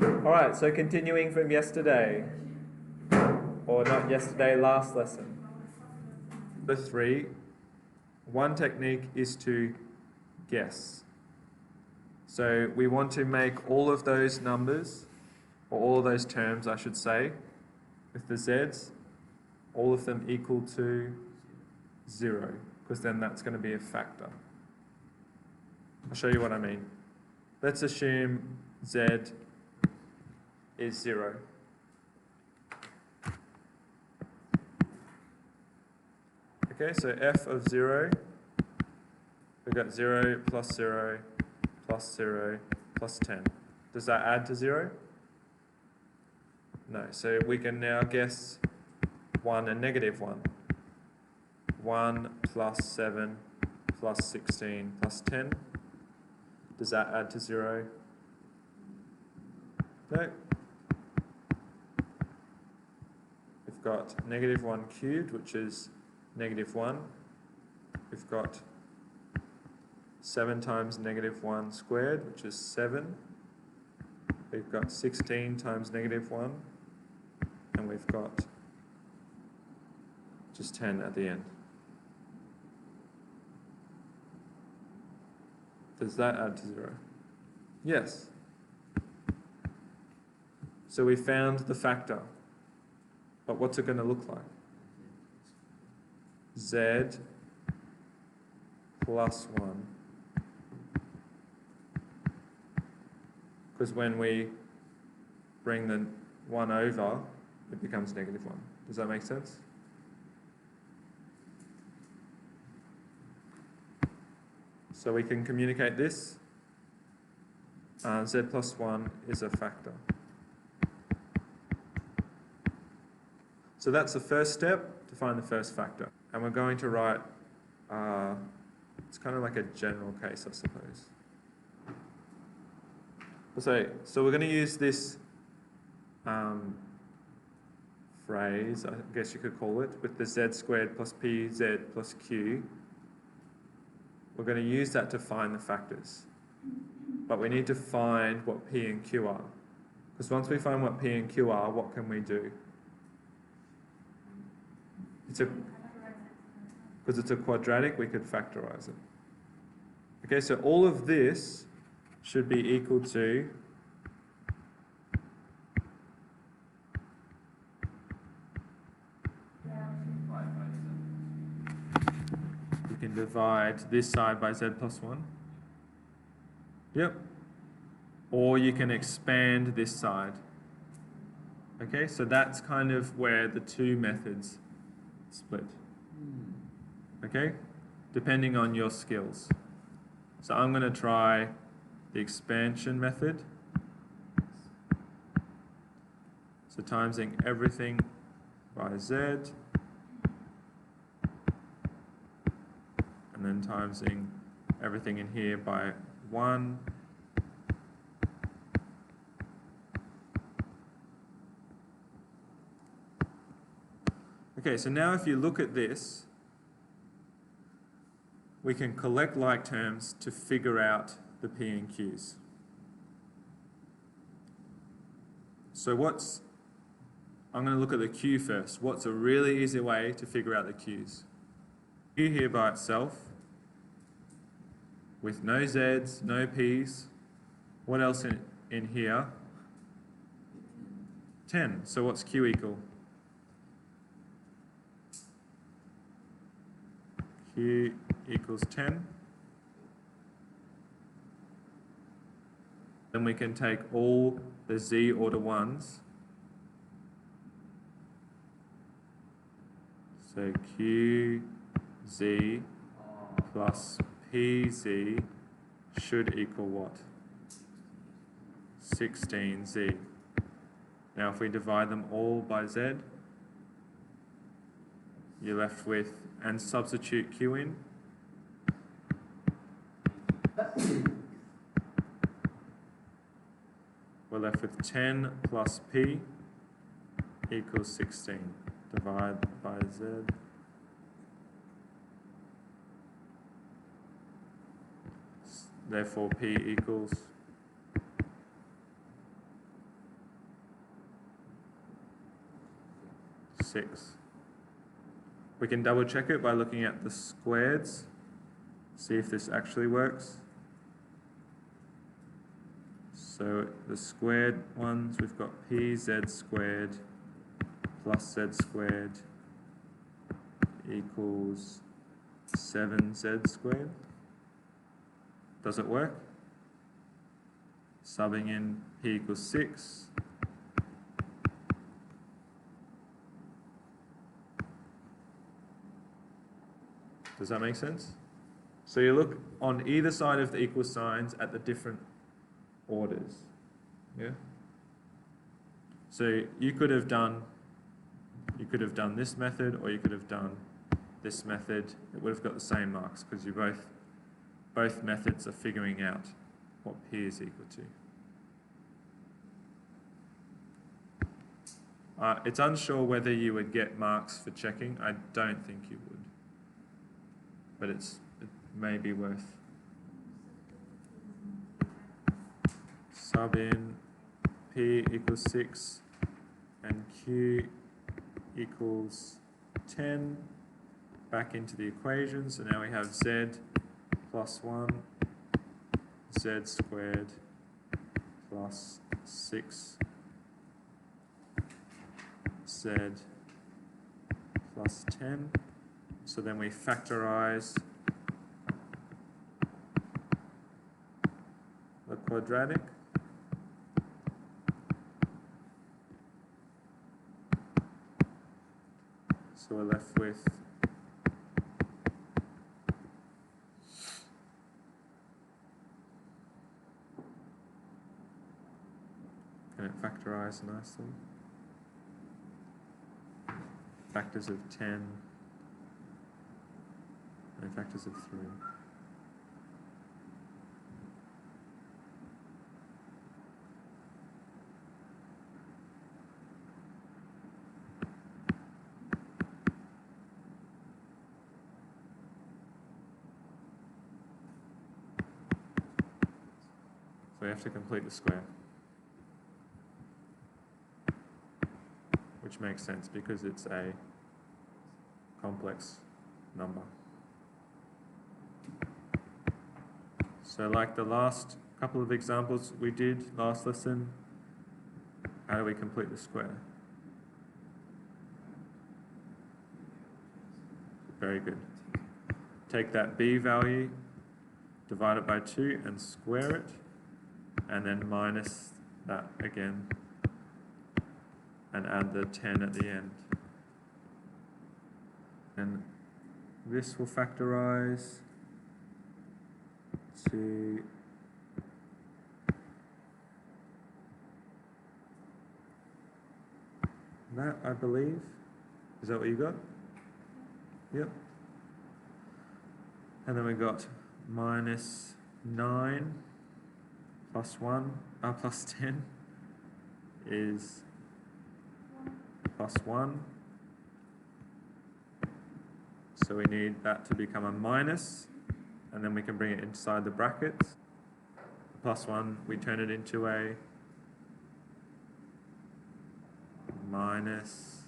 Alright, so continuing from yesterday, or not yesterday, last lesson. The 3, one technique is to guess. So we want to make all of those numbers, or all of those terms I should say, with the z's, all of them equal to 0, because then that's going to be a factor. I'll show you what I mean. Let's assume z is 0. Okay, so f of 0, we've got 0 plus 0 plus 0 plus 10. Does that add to 0? No, so we can now guess 1 and negative 1. 1 plus 7 plus 16 plus 10. Does that add to 0? No. We've got negative 1 cubed, which is negative 1. We've got 7 times negative 1 squared, which is 7. We've got 16 times negative 1. And we've got just 10 at the end. Does that add to 0? Yes. So we found the factor. But what's it going to look like? Z plus 1. Because when we bring the 1 over, it becomes negative 1. Does that make sense? So we can communicate this. Z plus 1 is a factor. So that's the first step, to find the first factor. And we're going to write, it's kind of like a general case, I suppose. So we're going to use this phrase, I guess you could call it, with the z squared plus pz plus q. We're going to use that to find the factors. But we need to find what p and q are. Because once we find what p and q are, what can we do? Because it's a quadratic, we could factorize it. Okay, so all of this should be equal to you can divide this side by z plus 1. Yep. Or you can expand this side. Okay, so that's kind of where the two methods split. Okay, depending on your skills. So I'm going to try the expansion method. So timesing everything by z, and then timesing everything in here by 1. Okay, so now if you look at this, we can collect like terms to figure out the p and q's. So I'm going to look at the q first. What's a really easy way to figure out the q's? Q here by itself, with no z's, no p's. What else in here? 10. So what's q equal? Q equals 10. Then we can take all the z order 1s. So qz plus pz should equal what? 16z. Now if we divide them all by z, you're left with, and substitute q in, we're left with 10 plus p equals 16. Divide by z. Therefore p equals 6. We can double check it by looking at the squareds, see if this actually works. So the squared ones, we've got pz squared plus z squared equals 7z squared. Does it work? Subbing in p equals 6. Does that make sense? So you look on either side of the equal signs at the different orders. Yeah? So you could have done this method, or you could have done this method. It would have got the same marks because you both methods are figuring out what p is equal to. It's unsure whether you would get marks for checking. I don't think you would, but it may be worth. Sub in p equals 6 and q equals 10 back into the equation. So now we have z plus 1 z squared plus 6 z plus 10. So then we factorize the quadratic. So we're left with can it factorize nicely? Factors of 10 and factors of 3. So we have to complete the square, which makes sense because it's a complex number. So like the last couple of examples we did last lesson, how do we complete the square? Very good. Take that b value, divide it by 2 and square it, and then minus that again and add the 10 at the end. And this will factorize to that, I believe. Is that what you got? Yep. And then we got minus 9 plus 1, plus 10 is plus 1. So we need that to become a minus, and then we can bring it inside the brackets. Plus 1, we turn it into a minus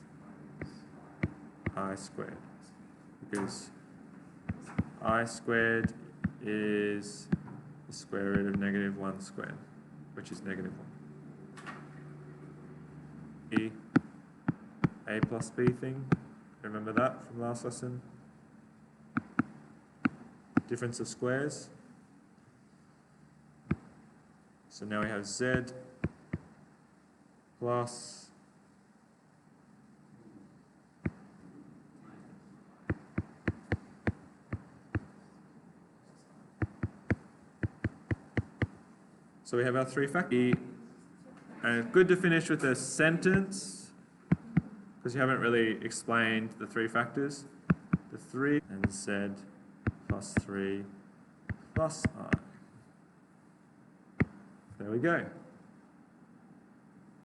I squared, because I squared is the square root of negative 1 squared, which is negative 1. A plus B thing, remember that from last lesson? Difference of squares. So now we have z plus so we have our 3 factors. And it's good to finish with a sentence because you haven't really explained the 3 factors. The 3 and z plus 3 plus I. There we go.